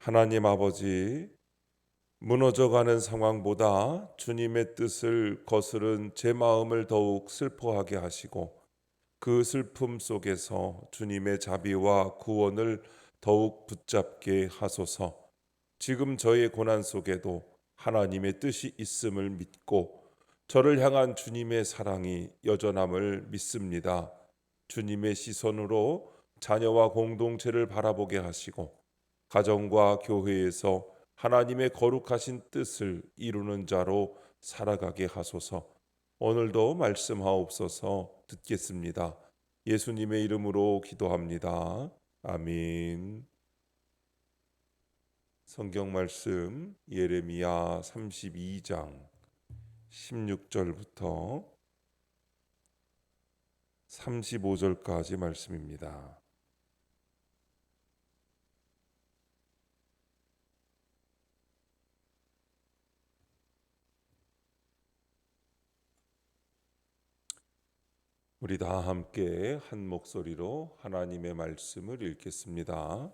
하나님 아버지, 무너져가는 상황보다 주님의 뜻을 거스른 제 마음을 더욱 슬퍼하게 하시고 그 슬픔 속에서 주님의 자비와 구원을 더욱 붙잡게 하소서. 지금 저의 고난 속에도 하나님의 뜻이 있음을 믿고 저를 향한 주님의 사랑이 여전함을 믿습니다. 주님의 시선으로 자녀와 공동체를 바라보게 하시고 가정과 교회에서 하나님의 거룩하신 뜻을 이루는 자로 살아가게 하소서. 오늘도 말씀하옵소서. 듣겠습니다. 예수님의 이름으로 기도합니다. 아멘. 성경 말씀 예레미야 32장 16절부터 35절까지 말씀입니다. 우리 다 함께 한 목소리로 하나님의 말씀을 읽겠습니다.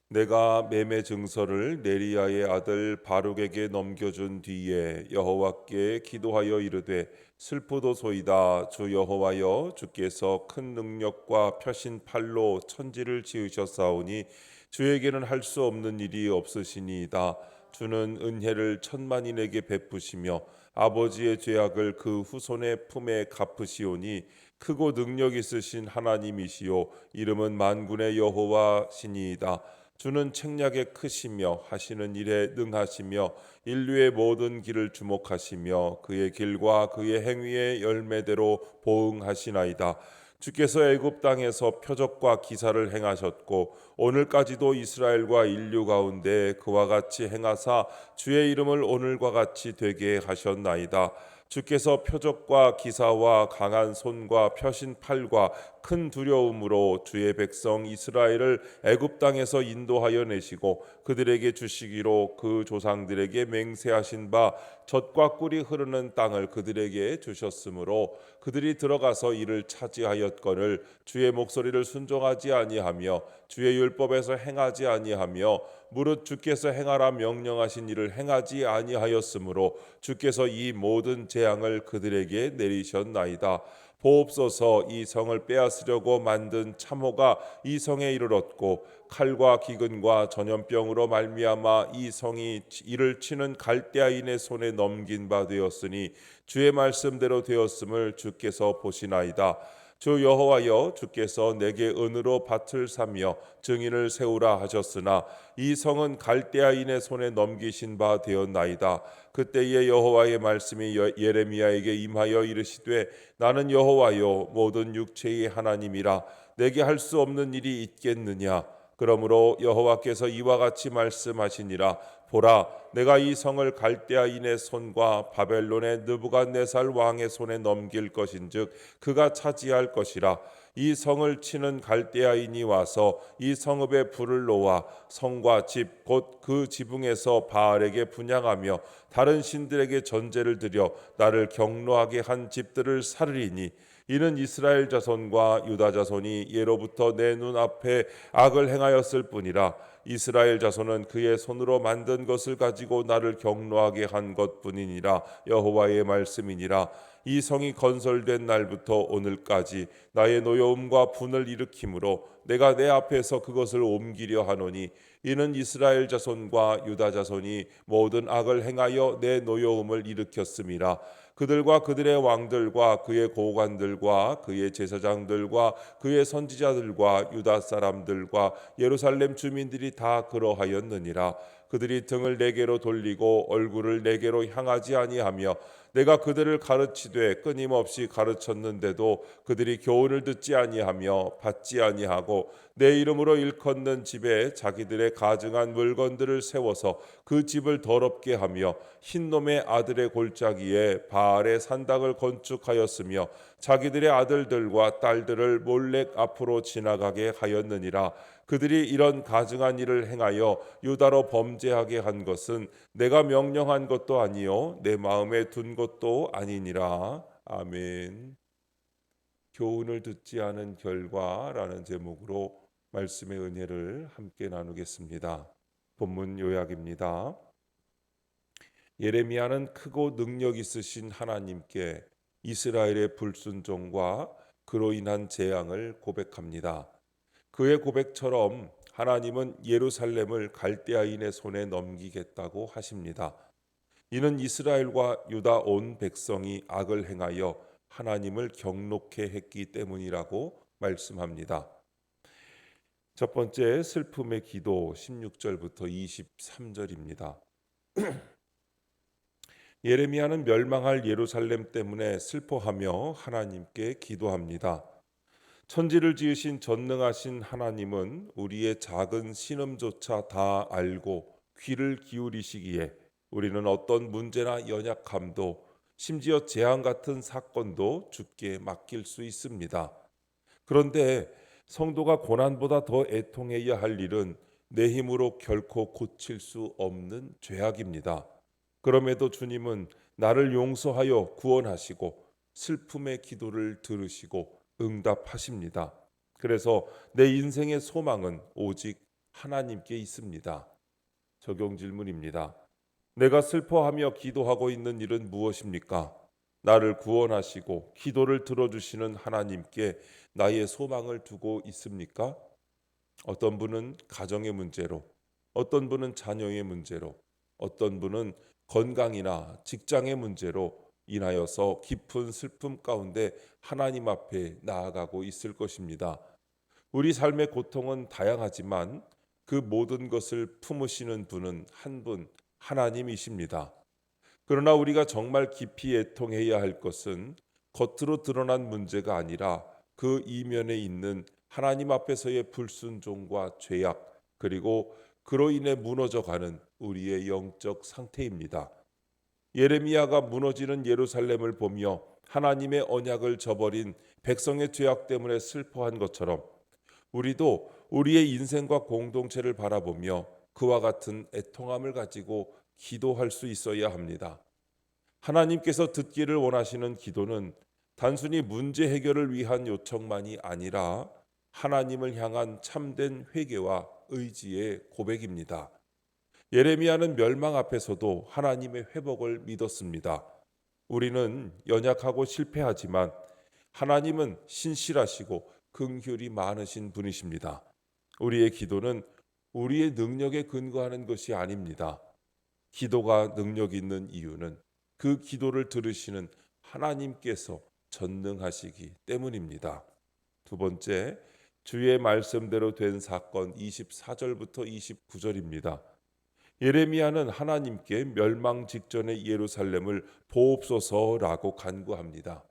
내가 매매 증서를 네리야의 아들 바룩에게 넘겨준 뒤에 여호와께 기도하여 이르되 슬프도소이다. 주 여호와여, 주께서 큰 능력과 펴신 팔로 천지를 지으셨사오니 주에게는 할 수 없는 일이 없으시니이다. 주는 은혜를 천만인에게 베푸시며 아버지의 죄악을 그 후손의 품에 갚으시오니 크고 능력 있으신 하나님이시요 이름은 만군의 여호와시니이다. 주는 책략에 크시며 하시는 일에 능하시며 인류의 모든 길을 주목하시며 그의 길과 그의 행위의 열매대로 보응하시나이다. 주께서 애굽 땅에서 표적과 기사를 행하셨고 오늘까지도 이스라엘과 인류 가운데 그와 같이 행하사 주의 이름을 오늘과 같이 되게 하셨나이다. 주께서 표적과 기사와 강한 손과 펴신 팔과 큰 두려움으로 주의 백성 이스라엘을 애굽 땅에서 인도하여 내시고 그들에게 주시기로 그 조상들에게 맹세하신 바 젖과 꿀이 흐르는 땅을 그들에게 주셨으므로 그들이 들어가서 이를 차지하였거늘 주의 목소리를 순종하지 아니하며 주의 율법에서 행하지 아니하며 무릇 주께서 행하라 명령하신 일을 행하지 아니하였으므로 주께서 이 모든 재앙을 그들에게 내리셨나이다. 보옵소서. 이 성을 빼앗으려고 만든 참호가 이 성에 이르렀고 칼과 기근과 전염병으로 말미암아 이 성이 이를 치는 갈대아인의 손에 넘긴 바 되었으니 주의 말씀대로 되었음을 주께서 보시나이다. 주 여호와여, 주께서 내게 은으로 밭을 사며 증인을 세우라 하셨으나 이 성은 갈대아인의 손에 넘기신 바 되었나이다. 그때에 여호와의 말씀이 예레미야에게 임하여 이르시되 나는 여호와여 모든 육체의 하나님이라 내게 할 수 없는 일이 있겠느냐. 그러므로 여호와께서 이와 같이 말씀하시니라. 보라, 내가 이 성을 갈대아인의 손과 바벨론의 느부갓네살 왕의 손에 넘길 것인즉 그가 차지할 것이라. 이 성을 치는 갈대아인이 와서 이 성읍에 불을 놓아 성과 집 곧 그 지붕에서 바알에게 분향하며 다른 신들에게 전제를 드려 나를 경노하게 한 집들을 살으리니 이는 이스라엘 자손과 유다 자손이 예로부터 내 눈앞에 악을 행하였을 뿐이라. 이스라엘 자손은 그의 손으로 만든 것을 가지고 나를 경노하게 한 것뿐이니라. 여호와의 말씀이니라. 이 성이 건설된 날부터 오늘까지 나의 노여움과 분을 일으키므로 내가 내 앞에서 그것을 옮기려 하노니 이는 이스라엘 자손과 유다 자손이 모든 악을 행하여 내 노여움을 일으켰음이라. 그들과 그들의 왕들과 그의 고관들과 그의 제사장들과 그의 선지자들과 유다 사람들과 예루살렘 주민들이 다 그러하였느니라. 그들이 등을 내게로 돌리고 얼굴을 내게로 향하지 아니하며 내가 그들을 가르치되 끊임없이 가르쳤는데도 그들이 교훈을 듣지 아니하며 받지 아니하고 내 이름으로 일컫는 집에 자기들의 가증한 물건들을 세워서 그 집을 더럽게 하며 흰놈의 아들의 골짜기에 바알의 산당을 건축하였으며 자기들의 아들들과 딸들을 몰렉 앞으로 지나가게 하였느니라. 그들이 이런 가증한 일을 행하여 유다로 범죄하게 한 것은 내가 명령한 것도 아니요 내 마음에 둔 것도 아니니라. 아멘. 교훈을 듣지 않은 결과라는 제목으로 말씀의 은혜를 함께 나누겠습니다. 본문 요약입니다. 예레미야는 크고 능력 있으신 하나님께 이스라엘의 불순종과 그로 인한 재앙을 고백합니다. 그의 고백처럼 하나님은 예루살렘을 갈대아인의 손에 넘기겠다고 하십니다. 이는 이스라엘과 유다 온 백성이 악을 행하여 하나님을 경록케 했기 때문이라고 말씀합니다. 첫 번째 슬픔의 기도 16절부터 23절입니다. 예레미야는 멸망할 예루살렘 때문에 슬퍼하며 하나님께 기도합니다. 천지를 지으신 전능하신 하나님은 우리의 작은 신음조차 다 알고 귀를 기울이시기에 우리는 어떤 문제나 연약함도 심지어 재앙 같은 사건도 주께 맡길 수 있습니다. 그런데 성도가 고난보다 더 애통해야 할 일은 내 힘으로 결코 고칠 수 없는 죄악입니다. 그럼에도 주님은 나를 용서하여 구원하시고 슬픔의 기도를 들으시고 응답하십니다. 그래서 내 인생의 소망은 오직 하나님께 있습니다. 적용 질문입니다. 내가 슬퍼하며 기도하고 있는 일은 무엇입니까? 나를 구원하시고 기도를 들어주시는 하나님께 나의 소망을 두고 있습니까? 어떤 분은 가정의 문제로, 어떤 분은 자녀의 문제로, 어떤 분은 건강이나 직장의 문제로 인하여서 깊은 슬픔 가운데 하나님 앞에 나아가고 있을 것입니다. 우리 삶의 고통은 다양하지만 그 모든 것을 품으시는 분은 한 분, 하나님이십니다. 그러나 우리가 정말 깊이 애통해야 할 것은 겉으로 드러난 문제가 아니라 그 이면에 있는 하나님 앞에서의 불순종과 죄악, 그리고 그로 인해 무너져가는 우리의 영적 상태입니다. 예레미야가 무너지는 예루살렘을 보며 하나님의 언약을 저버린 백성의 죄악 때문에 슬퍼한 것처럼 우리도 우리의 인생과 공동체를 바라보며 그와 같은 애통함을 가지고 기도할 수 있어야 합니다. 하나님께서 듣기를 원하시는 기도는 단순히 문제 해결을 위한 요청만이 아니라 하나님을 향한 참된 회개와 의지의 고백입니다. 예레미야는 멸망 앞에서도 하나님의 회복을 믿었습니다. 우리는 연약하고 실패하지만 하나님은 신실하시고 긍휼이 많으신 분이십니다. 우리의 기도는 우리의 능력에 근거하는 것이 아닙니다. 기도가 능력 있는 이유는 그 기도를 들으시는 하나님께서 전능하시기 때문입니다. 두 번째, 주의 말씀대로 된 사건 24절부터 29절입니다. 예레미야는 하나님께 멸망 직전의 예루살렘을 보옵소서라고 간구합니다.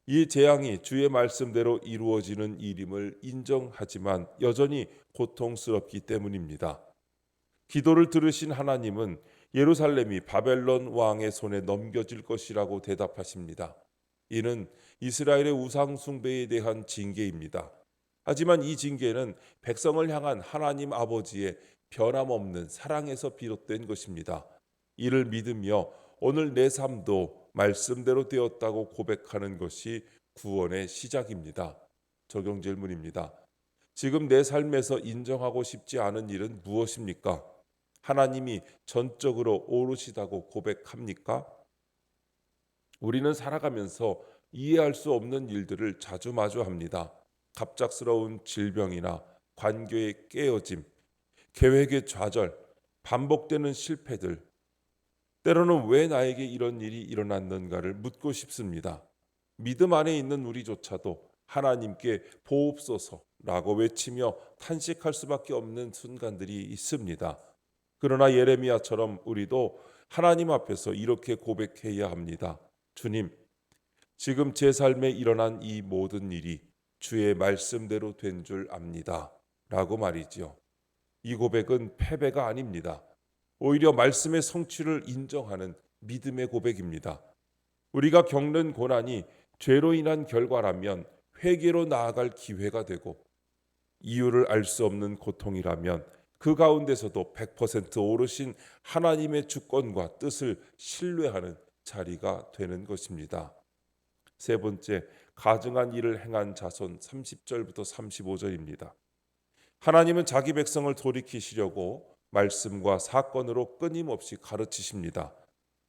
이 재앙이 주의 말씀대로 이루어지는 일임을 인정하지만 여전히 고통스럽기 때문입니다. 기도를 들으신 하나님은 예루살렘이 바벨론 왕의 손에 넘겨질 것이라고 대답하십니다. 이는 이스라엘의 우상 숭배에 대한 징계입니다. 하지만 이 징계는 백성을 향한 하나님 아버지의 변함없는 사랑에서 비롯된 것입니다. 이를 믿으며 오늘 내 삶도 말씀대로 되었다고 고백하는 것이 구원의 시작입니다. 적용 질문입니다. 지금 내 삶에서 인정하고 싶지 않은 일은 무엇입니까? 하나님이 전적으로 오르시다고 고백합니까? 우리는 살아가면서 이해할 수 없는 일들을 자주 마주합니다. 갑작스러운 질병이나 관계의 깨어짐, 계획의 좌절, 반복되는 실패들, 때로는 왜 나에게 이런 일이 일어났는가를 묻고 싶습니다. 믿음 안에 있는 우리조차도 하나님께 보옵소서라고 외치며 탄식할 수밖에 없는 순간들이 있습니다. 그러나 예레미야처럼 우리도 하나님 앞에서 이렇게 고백해야 합니다. 주님, 지금 제 삶에 일어난 이 모든 일이 주의 말씀대로 된 줄 압니다. 라고 말이지요. 이 고백은 패배가 아닙니다. 오히려 말씀의 성취를 인정하는 믿음의 고백입니다. 우리가 겪는 고난이 죄로 인한 결과라면 회개로 나아갈 기회가 되고 이유를 알 수 없는 고통이라면 그 가운데서도 100% 오르신 하나님의 주권과 뜻을 신뢰하는 자리가 되는 것입니다. 세 번째, 가증한 일을 행한 자손 30절부터 35절입니다. 하나님은 자기 백성을 돌이키시려고 말씀과 사건으로 끊임없이 가르치십니다.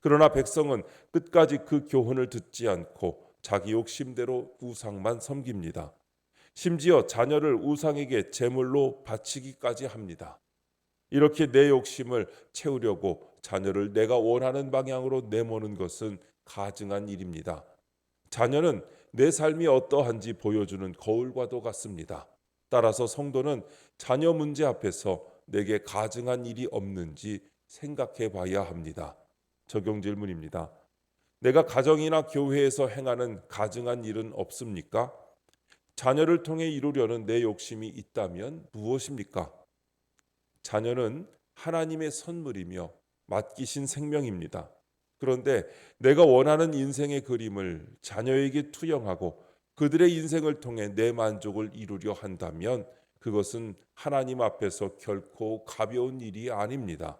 그러나 백성은 끝까지 그 교훈을 듣지 않고 자기 욕심대로 우상만 섬깁니다. 심지어 자녀를 우상에게 제물로 바치기까지 합니다. 이렇게 내 욕심을 채우려고 자녀를 내가 원하는 방향으로 내모는 것은 가증한 일입니다. 자녀는 내 삶이 어떠한지 보여주는 거울과도 같습니다. 따라서 성도는 자녀 문제 앞에서 내게 가증한 일이 없는지 생각해 봐야 합니다. 적용 질문입니다. 내가 가정이나 교회에서 행하는 가증한 일은 없습니까? 자녀를 통해 이루려는 내 욕심이 있다면 무엇입니까? 자녀는 하나님의 선물이며 맡기신 생명입니다. 그런데 내가 원하는 인생의 그림을 자녀에게 투영하고 그들의 인생을 통해 내 만족을 이루려 한다면 그것은 하나님 앞에서 결코 가벼운 일이 아닙니다.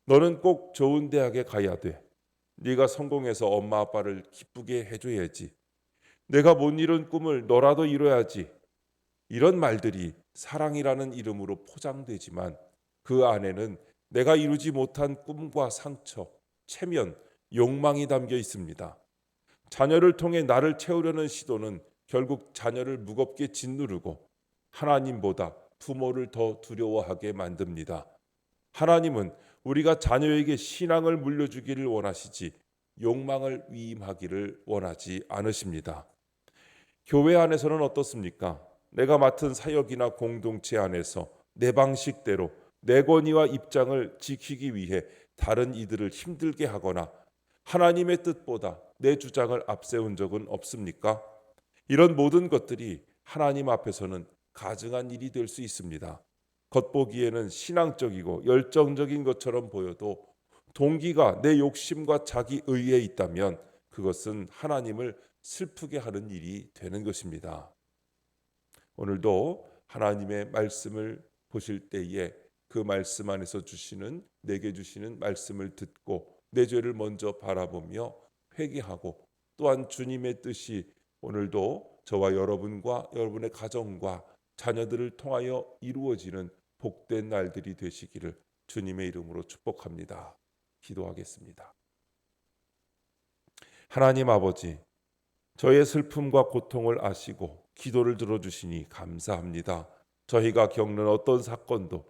너는 꼭 좋은 대학에 가야 돼. 네가 성공해서 엄마 아빠를 기쁘게 해줘야지. 내가 못 이룬 꿈을 너라도 이뤄야지. 이런 말들이 사랑이라는 이름으로 포장되지만 그 안에는 내가 이루지 못한 꿈과 상처, 체면, 욕망이 담겨 있습니다. 자녀를 통해 나를 채우려는 시도는 결국 자녀를 무겁게 짓누르고 하나님보다 부모를 더 두려워하게 만듭니다. 하나님은 우리가 자녀에게 신앙을 물려주기를 원하시지 욕망을 위임하기를 원하지 않으십니다. 교회 안에서는 어떻습니까? 내가 맡은 사역이나 공동체 안에서 내 방식대로 내 권위와 입장을 지키기 위해 다른 이들을 힘들게 하거나 하나님의 뜻보다 내 주장을 앞세운 적은 없습니까? 이런 모든 것들이 하나님 앞에서는 가증한 일이 될 수 있습니다. 겉보기에는 신앙적이고 열정적인 것처럼 보여도 동기가 내 욕심과 자기 의에 있다면 그것은 하나님을 슬프게 하는 일이 되는 것입니다. 오늘도 하나님의 말씀을 보실 때에 그 말씀 안에서 주시는 내게 주시는 말씀을 듣고 내 죄를 먼저 바라보며 회개하고 또한 주님의 뜻이 오늘도 저와 여러분과 여러분의 가정과 자녀들을 통하여 이루어지는 복된 날들이 되시기를 주님의 이름으로 축복합니다. 기도하겠습니다. 하나님 아버지, 저의 슬픔과 고통을 아시고 기도를 들어주시니 감사합니다. 저희가 겪는 어떤 사건도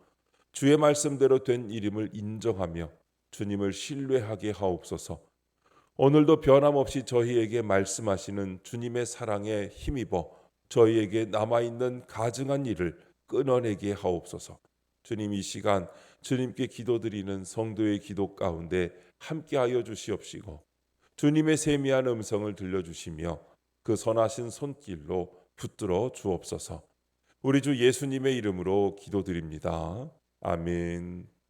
주의 말씀대로 된 일임을 인정하며 주님을 신뢰하게 하옵소서. 오늘도 변함없이 저희에게 말씀하시는 주님의 사랑에 힘입어 저희에게 남아있는 가증한 일을 끊어내게 하옵소서. 주님, 이 시간 주님께 기도드리는 성도의 기도 가운데 함께하여 주시옵시고 주님의 세미한 음성을 들려주시며 그 선하신 손길로 붙들어 주옵소서. 우리 주 예수님의 이름으로 기도드립니다. 아멘.